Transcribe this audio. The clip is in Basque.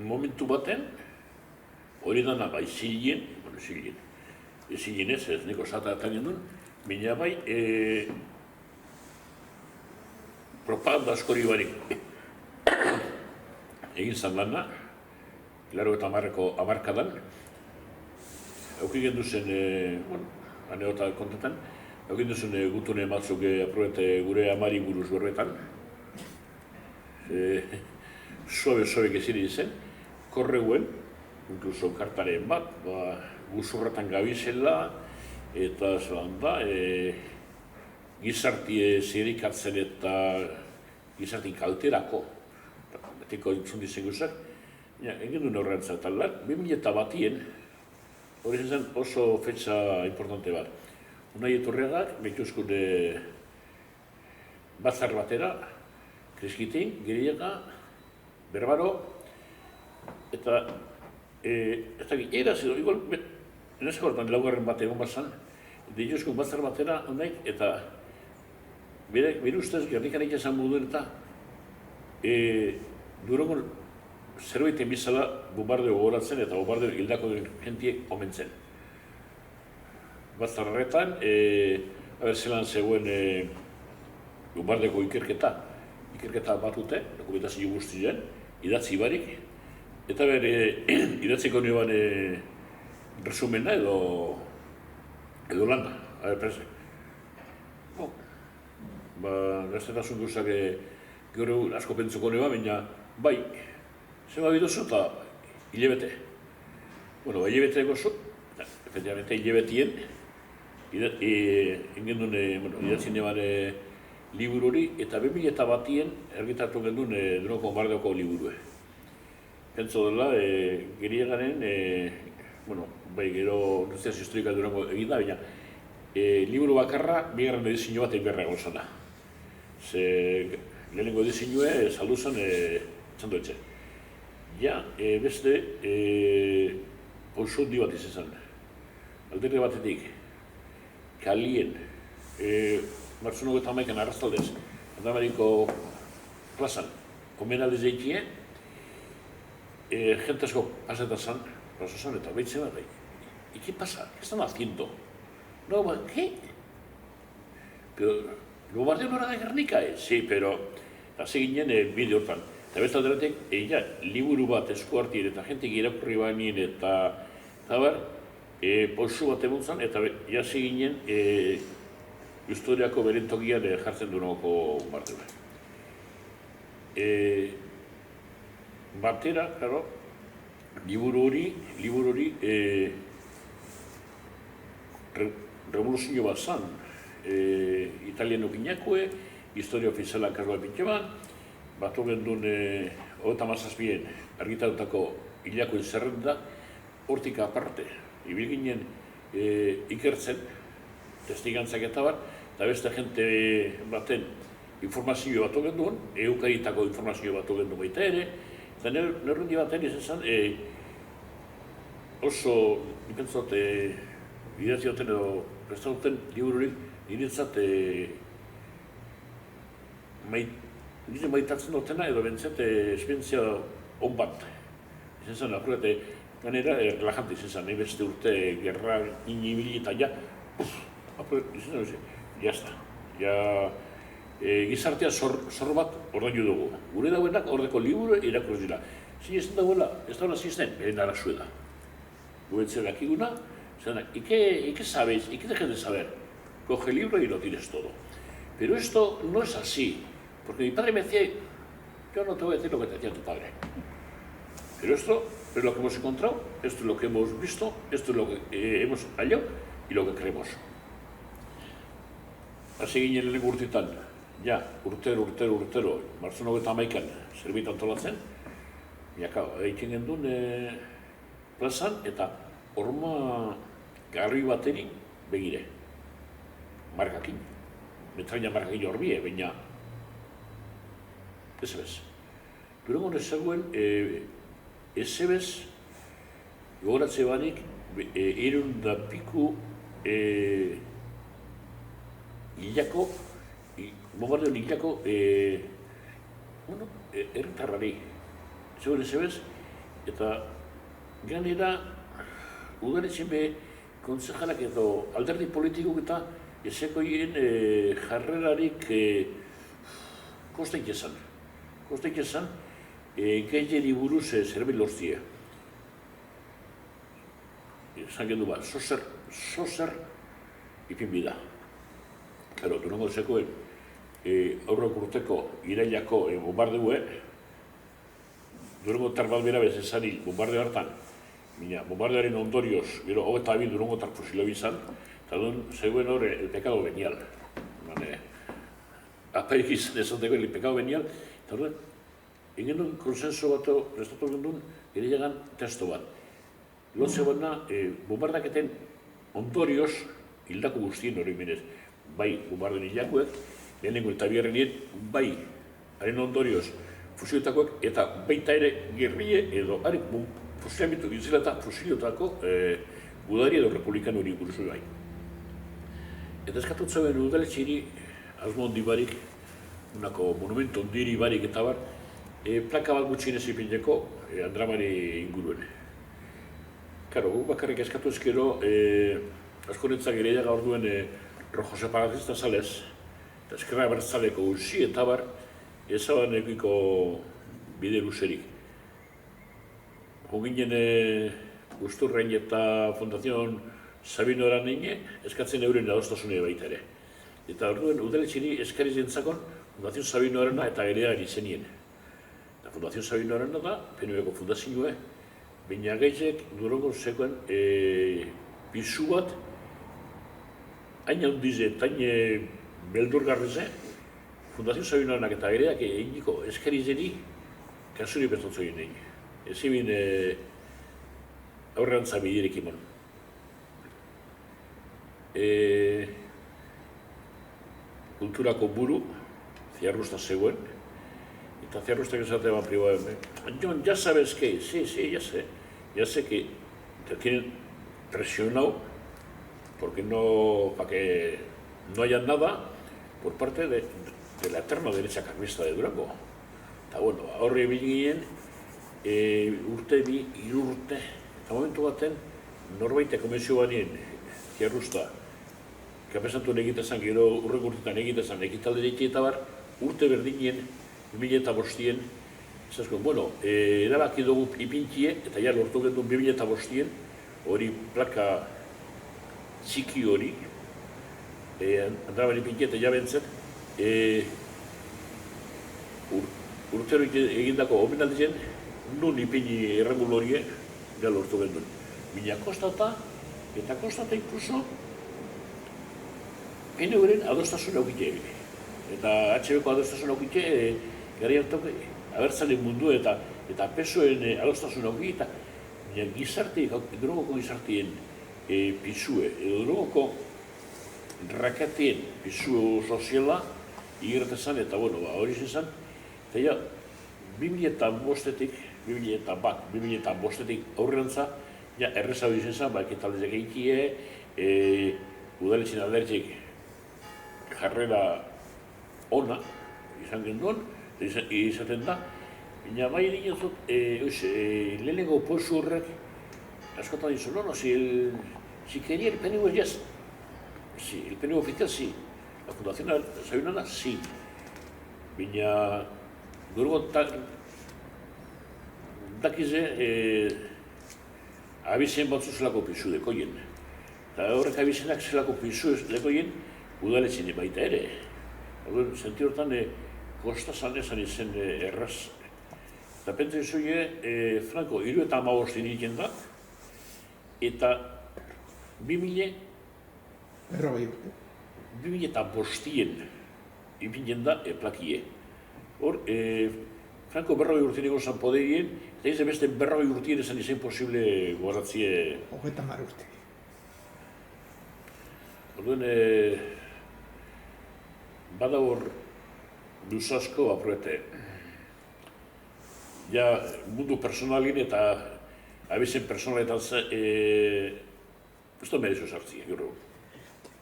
momentu baten, hori dana bai zilien, zilien ez neko zata eta gendun, baina bai propaganda askori barik egin zan lana, 80 Euki gendu zen, aneota kontetan, euki gendu zen gutune batzuk aprobete gure amari buruz berbetan. Sobe geziri zen, korreguen, inkluso kartaren bat, guzurretan gabizela, eta zelan da, gizartie zerikatzen eta gizartin kalterako, betiko entzun dizen guzak, egin duen horrean zertan lan, 2001 hori zen oso fetxa importante bat. Unai etorreagak, behituzkun batzar batera, Kreskitin, Gerillaka, Berbaro, eta ez dakit, eraz edo, igual, neska horretan laugarren bat egon bat zan, behituzkun batzar batera, unaik, eta bere ustez, gernikan egin moduen eta Durangon zerbaiten bizala bombardeo gogoratzen eta bombardeo hildako jentiek omentzen. Batzar horretan, zelan zegoen bombardeoko ikerketa batute, dokumentazio guztien, idatzi barik, eta idatziko nioan resumena edo lana, prese. Gaztetasun guztak gero asko pentsuko nioa, baina bai, zema biduzu eta hilebete. Hilebete gozu, efectivamente hilebetien, ingendun idatzi neban liburu hori, eta 2001 ergitartu gendun Durangoko bombardeoko liburue. Pentso dela, Gerillagaren, bai gero Industriaz Historika Durango egin da, baina liburu bakarra, bigarren edizio bat egin berra egon da. Lehenengo edizioe saldu zen txando etxe. Beste, pauso handi bat izan. Alderdi batetik, kalien, martxuno eta hamaikan arrastaldez, Andamariko plazan, omenaldez eikie, gente asko pasetan plazo zan, eta behitze bat, ¿y qué pasa? ¿Qué están haciendo? No, ¿qué? Pero, ¿el bombardeo no era de Gernika? Sí, pero, hasi ginen bide hortan. Eta besta alderetik, liburu bat esku hartien eta jentik irakurri banien eta pausu bat emontzan, eta hasi ginen historiako berentokian jartzen Durangoko bombardea. Batera, claro, liburu hori revoluzio bat zan, italiano ginakue, historia ofiziala kasua pintxe bat, batu gendun 37 argitatutako hilakoen zerrenda, hortik aparte, ibil ginen ikertzen, testigantzak eta bat, eta beste jente baten informazio batu gendun, eukaritako informazio batu gendun baita ere, eta nerrundi baten izan oso, nipentzat, idatzioten edo prestauten libururik, niretzat maitatzen dutena edo bentzat esperientzia on bat. Izan zen, apurete, ganera relajante izan zen, beste urte gerra inibili eta apurete, izan zen, jazta. Gizartea zor bat ordainu dugu. Gure dauenak ordeko liburu irakurri dira. Zinezten dagoela, ez dagoela zinezten, beren arazue da. Gubentzen dakiguna, ¿y qué sabéis? ¿Y qué dejes de saber? Coge el libro y lo tienes todo. Pero esto no es así, porque mi padre me decía, yo no te voy a decir lo que te decía tu padre. Pero esto es lo que hemos encontrado, esto es lo que hemos visto, esto es lo que hemos hallado y lo que creemos. Hasi ginen lehenengo urtetan, urtero, martxuno eta hamaikan zerbait antolatzen, egiten gendun plazan eta horma garri bateri begire, markakin. Metraina markakin horbie, baina ez ebez. Durangon ezagoen ezebez gogoratze banik 200 piku hilako, bombardeo hilako herritarrari. Zegoen ezebez, Eta gainera, udaletxen be, kontzejalak edo alderdi politikok eta ezekoien jarrerarik kostaik esan. Kostaik esan, gaieri buruz zerbait lortzia. Esan gendu bat, zozer ipin bida. Pero, Durango zekoen, aurrek urteko irailako bombardeue, Durango tar bat bera bezesari bombardeo hartan, bombardearen ondorioz, gero, hogeta abi Durango tar fusilo bizan, eta duen zegoen hor el pecado venial. Apaik izan esateko el pecado venial, eta duen, egin duen konsenso bat, prestatu egin duen, irailgan testo bat. Lotze baina, bombardaketen ondorioz, hildako guztien hori minez, bai bombarden hilakoek, lehenengo eta biharrenien, bai, haren ondorioz, fusioetakoek, eta baita ere gerrie edo, harik fusilamitu gizela eta fusiotako udari edo republikan hori buruzu bai. Eta eskatutzen ben udaletxiri, asmo handi barik, unako monumento ondiri barik eta bar, plaka bat gutxinez ipineko Andramari inguruen. Karo, guk bakarrik eskatu ezkero, askorentzak ere gaur duen rojo separatista zalez, eta eskerra bertzaleko usi eta bar, ezaban ekiko bide luzerik. Joginen Usturrein eta Fundazion Sabino Eraneine eskatzen euren adostasune baita ere. Eta orduen udaletxiri eskari zentzakon Fundazion Sabino Erana eta gereari zenien. Eta Fundazion Sabino Erana da, PNV-ko fundazioa, baina gaitzek Durango zekoen pisu bat hain handize eta hain beldurgarrize Fundazion Sabino Eranak eta gereak eginiko eskari zeni kasuri bertotzo egin egin. Ezibin aurreantza bidirek iman. Kulturako buru, Ziarrusta zegoen, eta Ziarrustak esate eman privada. John, ya sabes que, sí, ya sé que te tienen presionado porque para que no haya nada por parte de la eterna derecha carlista de Durango. Eta bueno, horre bilgien, urte bi, irurte, eta momentu baten, norbaite konbentzio banien, Ziarrusta, kapesatu egitezan, gero urrek urtetan egitezan, ekitalde ditu eta bar, urte berdinien, 2005-en, esasko, bueno, erabaki dugu ipintie, eta ja lortu gendun 2005-en, hori plaka txiki hori, Andramari ipintie eta ja bentzen, urtero egindako omenaldien, nun ipini errangul horie, ja lortu gendun. Bina kostata, eta kostata inkluso, PNV-ren adostasun aukite egin. Eta HB-ko adostasun aukite, gari hartok, abertzalen mundu eta pesoen adostasun aukite, eta gizarte, Durangoko gizartien pisue, edo Durangoko rakatien pisu soziala, igertezan, eta bueno, hori zizan, eta ja, 2005-etik, 2005-etik aurrerantza, ja, erreza hori zizan, ekitaldezek egitie, udaletxen aldertxek jarrera ona, izan genduan, izaten da, baina bai egin zut, lehenengo poesu horrek, askotan dizu, no, si quería el PNV ya, sí, el PNV oficial sí, la Fundación Sabinana sí, baina Durango dakize abizen batzu zelako pisu dekoien. Eta horrek abizenak zelako pisu dekoien udaletxen baita ere. Senti hortan kostazan ezan izen erraz. Eta pentsa izoie, Franco, 75 egiten da, eta 2005-en ipinen da plakie. Hor, Franco 40 urtien egon zan poderien, eta izan beste 40 urtien esan izan posible gozatzen. 30 urte. Orduen, bada hor luzasko aproete. Ja, mundu personalin eta abizen personaletan ez da merezo sartzia, gero.